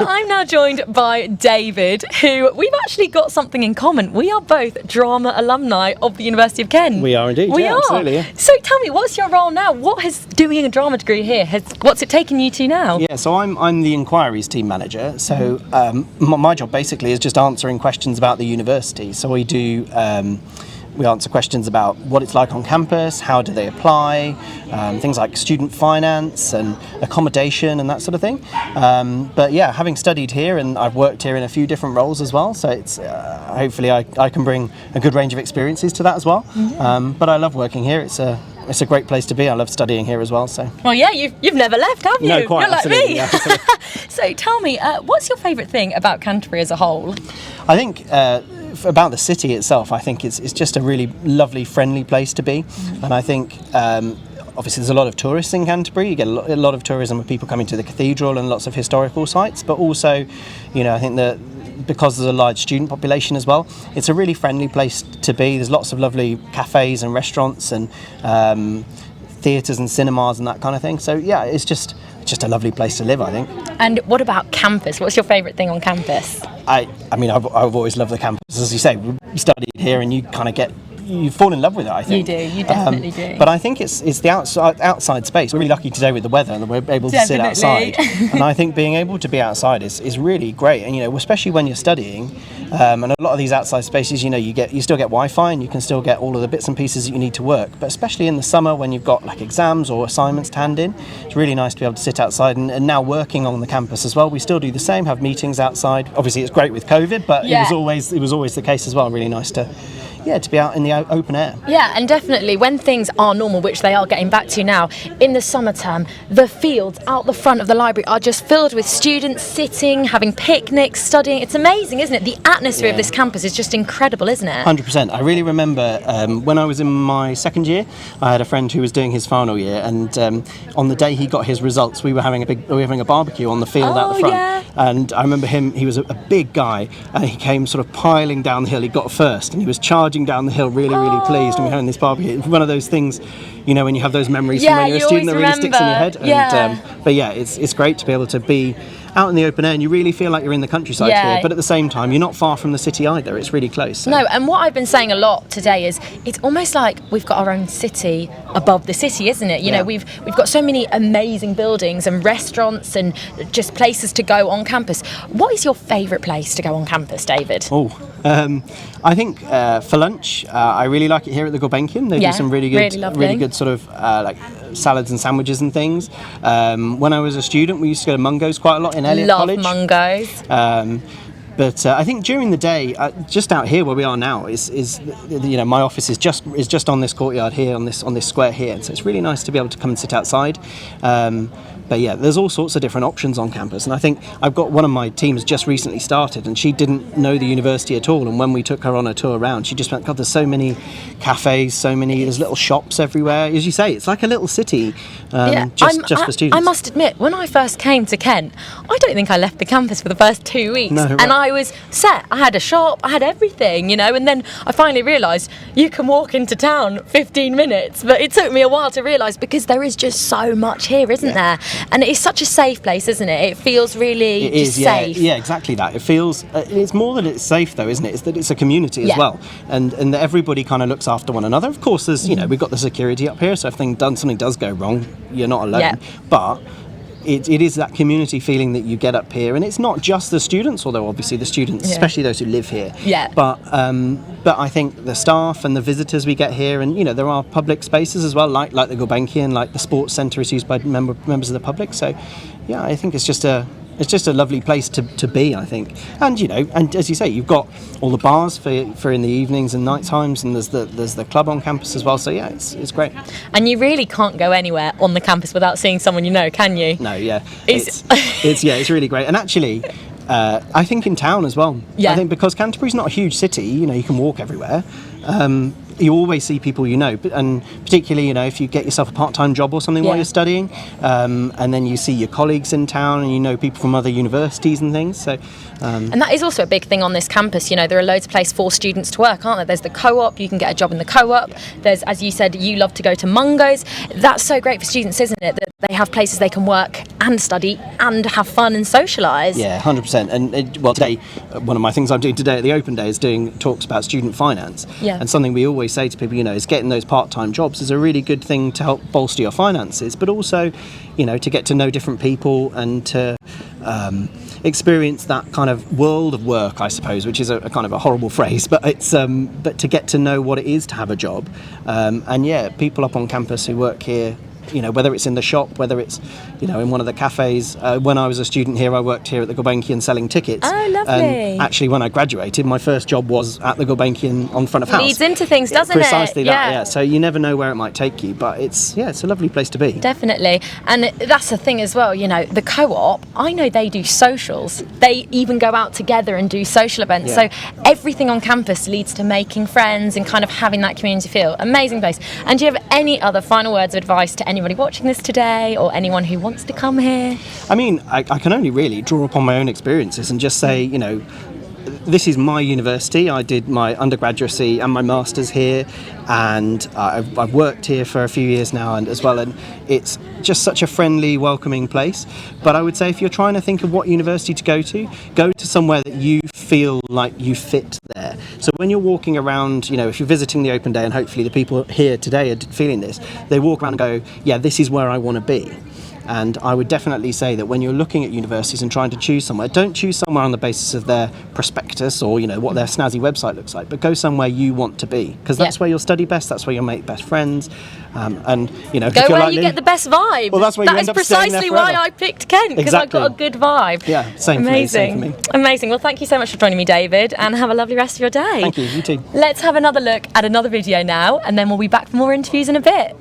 I'm now joined by David, who we've actually got something in common. We are both drama alumni of the University of Kent. We are indeed, We are. absolutely. Yeah. So tell me, what's your role now? What has doing a drama degree here, what's it taken you to now? Yeah, so I'm the inquiries team manager. So my job basically is just answering questions about the university. So we do. We answer questions about what it's like on campus, how do they apply, things like student finance and accommodation and that sort of thing. But yeah, having studied here, and I've worked here in a few different roles as well, so it's hopefully I can bring a good range of experiences to that as well. But I love working here. It's a great place to be. I love studying here as well. So. Well, yeah, you've never left, have you? No, quite. You're like me. Yeah, So tell me, what's your favourite thing about Canterbury as a whole? I think about the city itself, I think it's just a really lovely, friendly place to be. And I think obviously there's a lot of tourists in Canterbury. You get a lot of tourism with people coming to the cathedral and lots of historical sites. But also, I think that because there's a large student population as well, it's a really friendly place to be. There's lots of lovely cafes and restaurants and theatres and cinemas and that kind of thing. So yeah, it's just a lovely place to live, I think. And what about campus? What's your favourite thing on campus? I mean, I've always loved the campus. As you say, we studied here and you kind of you fall in love with it, I think. You definitely do. But I think it's the outside space. We're really lucky today with the weather and we're able to sit outside. And I think being able to be outside is really great. And especially when you're studying, and a lot of these outside spaces, you still get Wi-Fi and you can still get all of the bits and pieces that you need to work. But especially in the summer when you've got like exams or assignments to hand in, it's really nice to be able to sit outside. And now working on the campus as well, we still do the same. Have meetings outside. Obviously, it's great with COVID, but it was always the case as well. Really nice to be out in the open air. Yeah, and definitely when things are normal, which they are getting back to now, in the summer term, the fields out the front of the library are just filled with students sitting, having picnics, studying. It's amazing, isn't it? The atmosphere of this campus is just incredible, isn't it? 100%. I really remember when I was in my second year, I had a friend who was doing his final year, and on the day he got his results, we were having a barbecue on the field out the front. Yeah. And I remember him, he was a big guy, and he came sort of piling down the hill. He got first, and he was charging down the hill really pleased, and we were having this barbecue. It's one of those things, when you have those memories from when you're a student that really sticks in your head. And, but yeah, it's great to be able to be out in the open air and you really feel like you're in the countryside here, but at the same time you're not far from the city either. It's really close. So. No, and what I've been saying a lot today is it's almost like we've got our own city above the city, isn't it? We've got so many amazing buildings and restaurants and just places to go on campus. What is your favourite place to go on campus, David? I think for lunch, I really like it here at the Gulbenkian. They do some really good sort of like salads and sandwiches and things. When I was a student, we used to go to Mungo's quite a lot in Elliott College. Love Mungo's. But I think during the day, just out here where we are now, is my office is just on this courtyard here, on this square here. So it's really nice to be able to come and sit outside. But yeah, there's all sorts of different options on campus, and I think I've got one of my teams just recently started, and she didn't know the university at all. And when we took her on a tour around, she just went, "God, there's so many cafes, there's little shops everywhere." As you say, it's like a little city, just for students. I must admit, when I first came to Kent, I don't think I left the campus for the first 2 weeks, no, right. And I was set. I had a shop, I had everything, and then I finally realised you can walk into town 15 minutes, but it took me a while to realise because there is just so much here, isn't there? And it's such a safe place, isn't it? It feels really safe. Yeah, exactly that. It feels, it's more than it's safe though, isn't it? It's that it's a community as well. And that everybody kind of looks after one another. Of course, there's, we've got the security up here, so if something does go wrong, you're not alone. Yeah. But it is that community feeling that you get up here, and it's not just the students, although obviously the students, especially those who live here. Yeah. But I think the staff and the visitors we get here, and there are public spaces as well, like the Gulbenkian, like the sports centre is used by members of the public. So, yeah, I think it's just a lovely place to be, I think. And and as you say, you've got all the bars for in the evenings and night times, and there's the club on campus as well. So yeah, it's great. And you really can't go anywhere on the campus without seeing someone can you? No, yeah. It's really great. And actually, I think in town as well. Yeah. I think because Canterbury's not a huge city, you can walk everywhere. You always see people and particularly if you get yourself a part-time job or something while you're studying, and then you see your colleagues in town and people from other universities and things. So, and that is also a big thing on this campus. There are loads of places for students to work, aren't there? There's the co-op. You can get a job in the co-op. There's, as you said, you love to go to Mungo's. That's so great for students, isn't it? That they have places they can work and study and have fun and socialise. Yeah, 100%. And today, one of my things I'm doing today at the Open Day is doing talks about student finance. Yeah. And something we always say to people, is getting those part-time jobs is a really good thing to help bolster your finances, but also, to get to know different people and to experience that kind of world of work, I suppose, which is a kind of a horrible phrase, but it's but to get to know what it is to have a job. And yeah, people up on campus who work here, whether it's in the shop, whether it's, in one of the cafes. When I was a student here, I worked here at the Gulbenkian selling tickets. Oh, lovely. And actually, when I graduated, my first job was at the Gulbenkian on front of house. Leads into things, doesn't Precisely it? that, yeah. So you never know where it might take you, but it's a lovely place to be. Definitely. And that's the thing as well, the co-op, I know they do socials. They even go out together and do social events. Yeah. So everything on campus leads to making friends and kind of having that community feel. Amazing place. And do you have any other final words of advice to anybody watching this today or anyone who wants to come here? I mean, I can only really draw upon my own experiences and just say, this is my university. I did my undergraduacy and my master's here, and I've worked here for a few years now and as well, and it's just such a friendly, welcoming place. But I would say if you're trying to think of what university to go to somewhere that you feel like you fit there. So when you're walking around, if you're visiting the Open Day, and hopefully the people here today are feeling this, they walk around and go, yeah, this is where I want to be. And I would definitely say that when you're looking at universities and trying to choose somewhere, don't choose somewhere on the basis of their prospectus or, what their snazzy website looks like, but go somewhere you want to be, because that's where you'll study best, that's where you'll make best friends. And, if go you're where you get the best vibe. Well, that's where you end up staying there precisely forever. why I picked Kent, because Exactly. I've got a good vibe. Yeah, same Amazing. for me. Amazing. Well, thank you so much for joining me, David, and have a lovely rest of your day. Thank you, you too. Let's have another look at another video now, and then we'll be back for more interviews in a bit.